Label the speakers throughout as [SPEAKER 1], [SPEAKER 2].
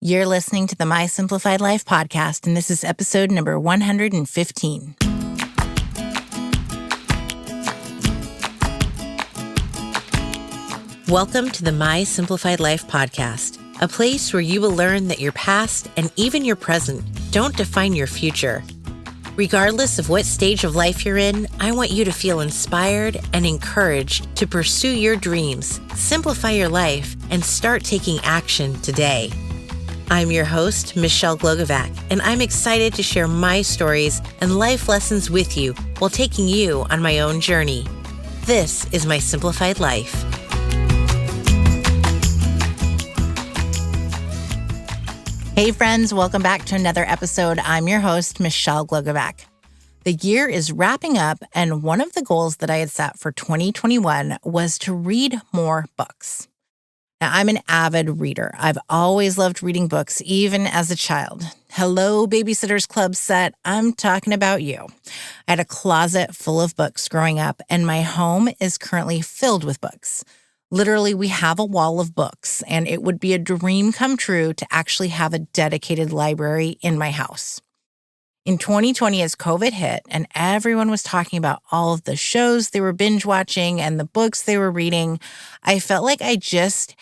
[SPEAKER 1] You're listening to the My Simplified Life podcast, and this is episode number 115. Welcome to the My Simplified Life podcast, a place where you will learn that your past and even your present don't define your future. Regardless of what stage of life you're in, I want you to feel inspired and encouraged to pursue your dreams, simplify your life, and start taking action today. I'm your host, Michelle Glogovac, and I'm excited to share my stories and life lessons with you while taking you on my own journey. This is My Simplified Life. Hey friends, welcome back to another episode. I'm your host, Michelle Glogovac. The year is wrapping up, and one of the goals that I had set for 2021 was to read more books. Now, I'm an avid reader. I've always loved reading books, even as a child. Hello, Babysitters Club set. I'm talking about you. I had a closet full of books growing up, and my home is currently filled with books. Literally, we have a wall of books, and it would be a dream come true to actually have a dedicated library in my house. In 2020, as COVID hit and everyone was talking about all of the shows they were binge watching and the books they were reading, I felt like I just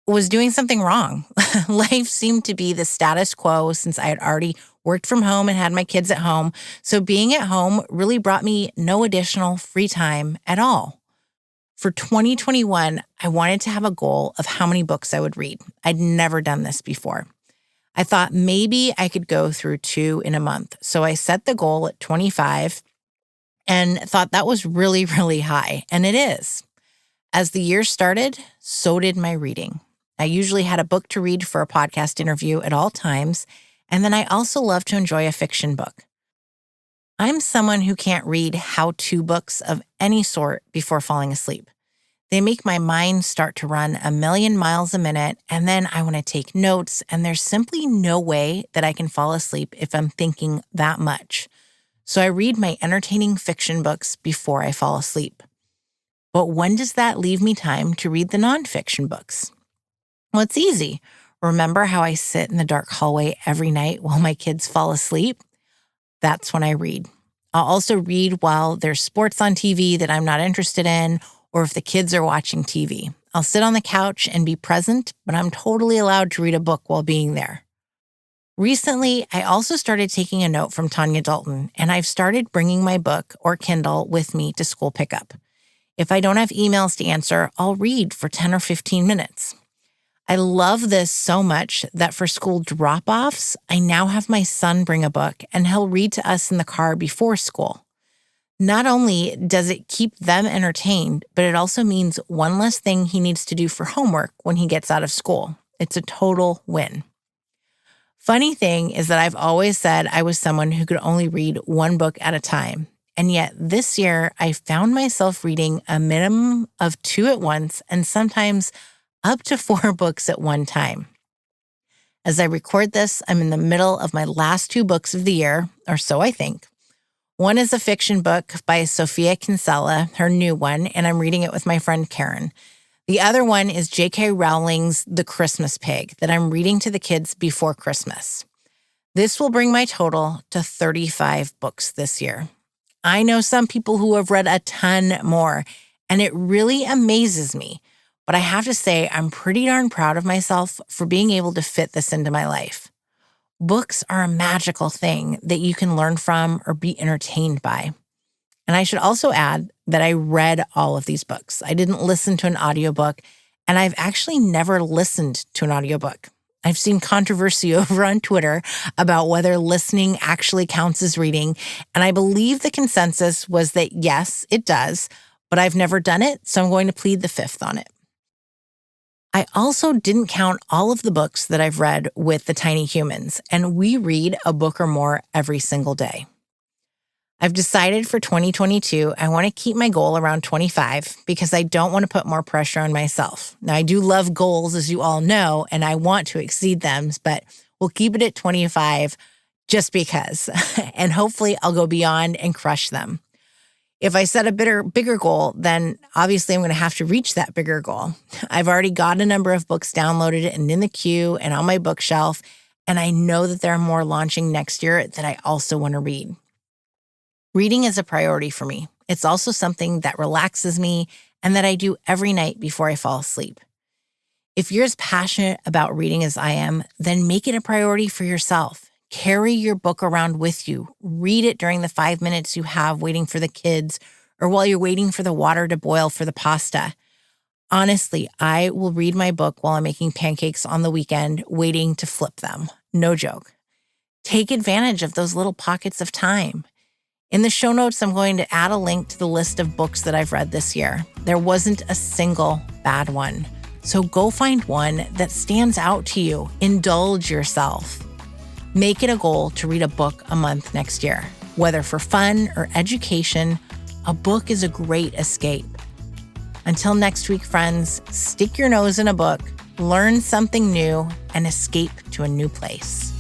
[SPEAKER 1] was doing something wrong. Life seemed to be the status quo since I had already worked from home and had my kids at home. So being at home really brought me no additional free time at all. For 2021, I wanted to have a goal of how many books I would read. I'd never done this before. I thought maybe I could go through 2 in a month. So I set the goal at 25 and thought that was really, really high. And it is. As the year started, so did my reading. I usually had a book to read for a podcast interview at all times, and then I also love to enjoy a fiction book. I'm someone who can't read how-to books of any sort before falling asleep. They make my mind start to run a million miles a minute, and then I want to take notes, and there's simply no way that I can fall asleep if I'm thinking that much. So I read my entertaining fiction books before I fall asleep. But when does that leave me time to read the nonfiction books? Well, it's easy. Remember how I sit in the dark hallway every night while my kids fall asleep? That's when I read. I'll also read while there's sports on TV that I'm not interested in, or if the kids are watching TV. I'll sit on the couch and be present, but I'm totally allowed to read a book while being there. Recently, I also started taking a note from Tanya Dalton, and I've started bringing my book or Kindle with me to school pickup. If I don't have emails to answer, I'll read for 10 or 15 minutes. I love this so much that for school drop-offs, I now have my son bring a book and he'll read to us in the car before school. Not only does it keep them entertained, but it also means one less thing he needs to do for homework when he gets out of school. It's a total win. Funny thing is that I've always said I was someone who could only read one book at a time. And yet this year, I found myself reading a minimum of 2 at once and sometimes up to 4 books at one time. As I record this, I'm in the middle of my last 2 books of the year, or so I think. One is a fiction book by Sofia Kinsella, her new one, and I'm reading it with my friend Karen. The other one is J.K. Rowling's The Christmas Pig that I'm reading to the kids before Christmas. This will bring my total to 35 books this year. I know some people who have read a ton more, and it really amazes me. But I have to say, I'm pretty darn proud of myself for being able to fit this into my life. Books are a magical thing that you can learn from or be entertained by. And I should also add that I read all of these books. I didn't listen to an audiobook, and I've actually never listened to an audiobook. I've seen controversy over on Twitter about whether listening actually counts as reading, and I believe the consensus was that yes, it does, but I've never done it, so I'm going to plead the fifth on it. I also didn't count all of the books that I've read with the Tiny Humans, and we read a book or more every single day. I've decided for 2022, I want to keep my goal around 25 because I don't want to put more pressure on myself. Now, I do love goals, as you all know, and I want to exceed them, but we'll keep it at 25 just because, and hopefully I'll go beyond and crush them. If I set a bigger goal, then obviously I'm going to have to reach that bigger goal. I've already got a number of books downloaded and in the queue and on my bookshelf, and I know that there are more launching next year that I also want to read. Reading is a priority for me. It's also something that relaxes me and that I do every night before I fall asleep. If you're as passionate about reading as I am, then make it a priority for yourself. Carry your book around with you. Read it during the 5 minutes you have waiting for the kids or while you're waiting for the water to boil for the pasta. Honestly, I will read my book while I'm making pancakes on the weekend, waiting to flip them. No joke. Take advantage of those little pockets of time. In the show notes, I'm going to add a link to the list of books that I've read this year. There wasn't a single bad one. So go find one that stands out to you. Indulge yourself. Make it a goal to read a book a month next year. Whether for fun or education, a book is a great escape. Until next week, friends, stick your nose in a book, learn something new, and escape to a new place.